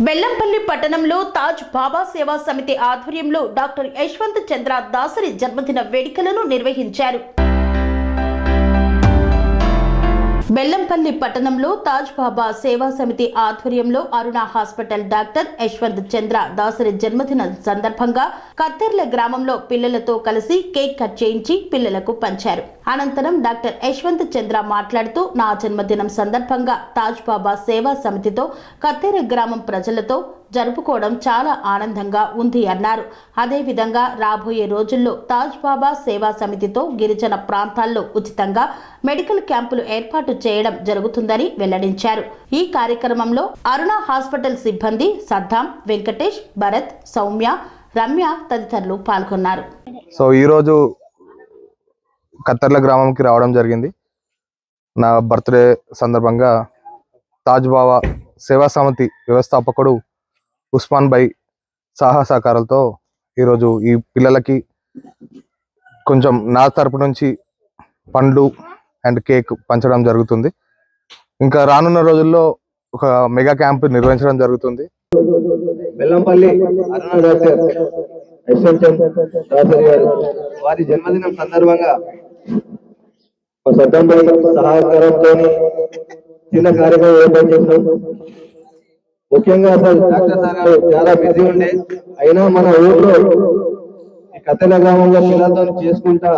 బెల్లంపల్లి పట్టణంలో తాజ్ బాబా సేవా సమితి ఆధ్వర్యంలో డాక్టర్ యశ్వంత్ చంద్ర దాసరి జన్మదిన వేడుకలను నిర్వహించారు. బెల్లంపల్లి పట్టణంలో తాజ్ బాబా సేవా సమితి ఆధ్వర్యంలో అరుణ హాస్పిటల్ డాక్టర్ యశ్వంత్ చంద్ర దాసరి జన్మదిన సందర్భంగా కత్తెర్ల గ్రామంలో పిల్లలతో కలిసి కేక్ కట్ చేయించి పిల్లలకు పంచారు. అనంతరం డాక్టర్ యశ్వంత్ చంద్ర మాట్లాడుతూ, నా జన్మదినం సందర్భంగా తాజ్ బాబా సేవా సమితితో కత్తెర్ల గ్రామం ప్రజలతో జరుపుకోవడం చాలా ఆనందంగా ఉంది అన్నారు. అదేవిధంగా రాబోయే రోజుల్లో తాజ్ బాబా సేవా సమితితో గిరిజన ప్రాంతాల్లో ఉచితంగా మెడికల్ క్యాంపులు ఏర్పాటు చేయడం జరుగుతుందని వెల్లడించారు. ఈ కార్యక్రమంలో అరుణ హాస్పిటల్ సిబ్బంది సద్దాం, వెంకటేష్, భరత్, సౌమ్య, రమ్య తదితరులు పాల్గొన్నారు. సో ఈరోజు కత్తెర్ల గ్రామంకి రావడం జరిగింది. నా బర్త్డే సందర్భంగా తాజ్ బాబా సేవా సమితి వ్యవస్థాపకుడు ఉస్మాన్ భాయ్ సహకారాలతో ఈరోజు ఈ పిల్లలకి కొంచెం నా తరపు నుంచి పండ్లు అండ్ కేక్ పంచడం జరుగుతుంది. ఇంకా రానున్న రోజుల్లో ఒక మెగా క్యాంప్ నిర్వహించడం జరుగుతుంది. బెల్లంపల్లి అరుణ డాక్టర్ యశ్వంత్ దాసరి గారు వారి జన్మదినం సందర్భంగా సద్దాం భాయ్ సహకారంతో చిన్న కార్యక్రమం ఏర్పాటు చేశాం. ముఖ్యంగా అసలు డాక్టర్ సార్ గారు చాలా బిజీ ఉండే, అయినా మన ఊర్లో ఈ కత్తెర్ల గ్రామంలో పిల్లలతో చేసుకుంటా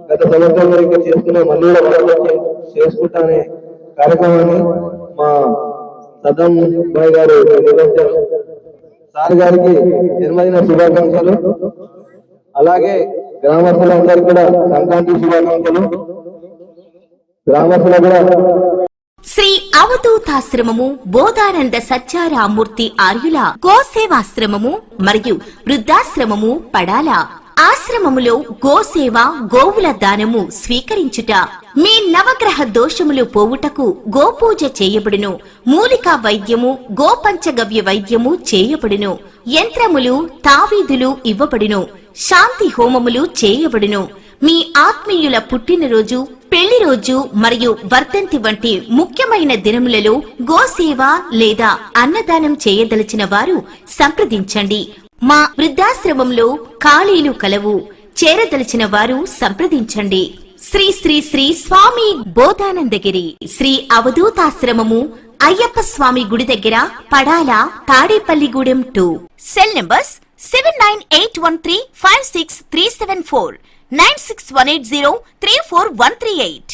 గత సంవత్సరం వరకు చేసుకున్న మళ్ళీ చేసుకుంటా అనే కార్యక్రమాన్ని మా సద్దాం భాయ్ గారు నిర్వహించారు. సార్ గారికి జన్మదిన శుభాకాంక్షలు. అలాగే గ్రామస్తులందరికీ కూడా సంక్రాంతి శుభాకాంక్షలు. గ్రామస్తులు కూడా శ్రీ అవధూతాశ్రమము, బోధానంద సత్యారామూర్తి ఆర్యుల గోసేవాశ్రమము మరియు వృద్ధాశ్రమము పడాల. ఆశ్రమములో గోసేవ, గోవుల దానము స్వీకరించుట, మీ నవగ్రహ దోషములు పోవుటకు గోపూజ చేయబడును. మూలికా వైద్యము, గోపంచగవ్య వైద్యము చేయబడును. యంత్రములు, తావీదులు ఇవ్వబడును. శాంతి హోమములు చేయబడును. మీ ఆత్మీయుల పుట్టినరోజు, పెళ్లి రోజు మరియు వర్ధంతి వంటి ముఖ్యమైన దినములలో గోసేవ లేదా అన్నదానం చేయదలిచిన వారు సంప్రదించండి. మా వృద్ధాశ్రమంలో ఖాళీలు కలవు. చేరదలిచిన వారు సంప్రదించండి. శ్రీ శ్రీ శ్రీ స్వామి బోధానందగిరి శ్రీ అవధూతాశ్రమము, అయ్యప్ప స్వామి గుడి దగ్గర, పడాల, తాడేపల్లిగూడెం 2. Cell numbers 7981356374, 9618034 138.